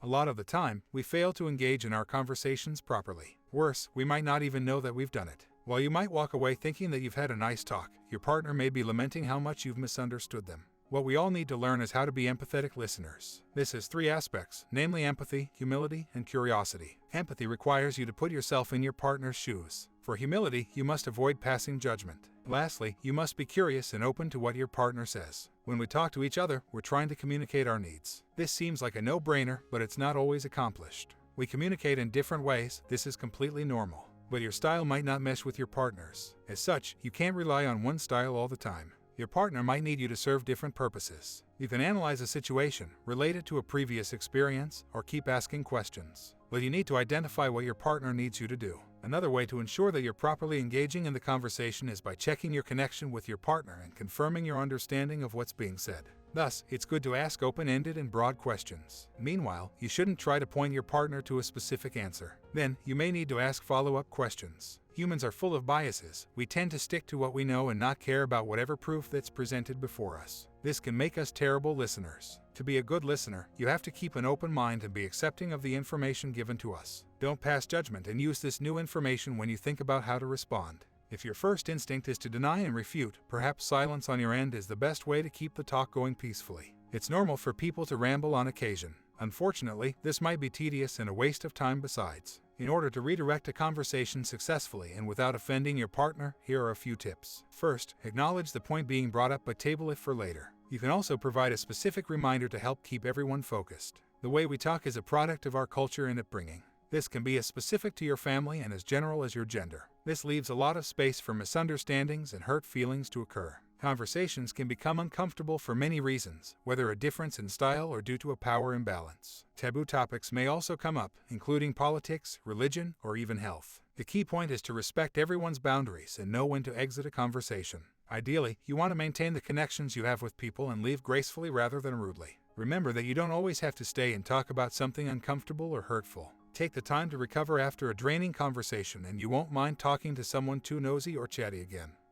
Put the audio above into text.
A lot of the time, we fail to engage in our conversations properly. Worse, we might not even know that we've done it. While you might walk away thinking that you've had a nice talk, your partner may be lamenting how much you've misunderstood them. What we all need to learn is how to be empathetic listeners. This has 3 aspects, namely empathy, humility, and curiosity. Empathy requires you to put yourself in your partner's shoes. For humility, you must avoid passing judgment. Lastly, you must be curious and open to what your partner says. When we talk to each other, we're trying to communicate our needs. This seems like a no-brainer, but it's not always accomplished. We communicate in different ways. This is completely normal. But your style might not mesh with your partner's. As such, you can't rely on one style all the time. Your partner might need you to serve different purposes. You can analyze a situation, relate it to a previous experience, or keep asking questions. But you need to identify what your partner needs you to do. Another way to ensure that you're properly engaging in the conversation is by checking your connection with your partner and confirming your understanding of what's being said. Thus, it's good to ask open-ended and broad questions. Meanwhile, you shouldn't try to point your partner to a specific answer. Then, you may need to ask follow-up questions. Humans are full of biases. We tend to stick to what we know and not care about whatever proof that's presented before us. This can make us terrible listeners. To be a good listener, you have to keep an open mind and be accepting of the information given to us. Don't pass judgment and use this new information when you think about how to respond. If your first instinct is to deny and refute, perhaps silence on your end is the best way to keep the talk going peacefully. It's normal for people to ramble on occasion. Unfortunately, this might be tedious and a waste of time besides. In order to redirect a conversation successfully and without offending your partner, here are a few tips. First, acknowledge the point being brought up but table it for later. You can also provide a specific reminder to help keep everyone focused. The way we talk is a product of our culture and upbringing. This can be as specific to your family and as general as your gender. This leaves a lot of space for misunderstandings and hurt feelings to occur. Conversations can become uncomfortable for many reasons, whether a difference in style or due to a power imbalance. Taboo topics may also come up, including politics, religion, or even health. The key point is to respect everyone's boundaries and know when to exit a conversation. Ideally, you want to maintain the connections you have with people and leave gracefully rather than rudely. Remember that you don't always have to stay and talk about something uncomfortable or hurtful. Take the time to recover after a draining conversation and you won't mind talking to someone too nosy or chatty again.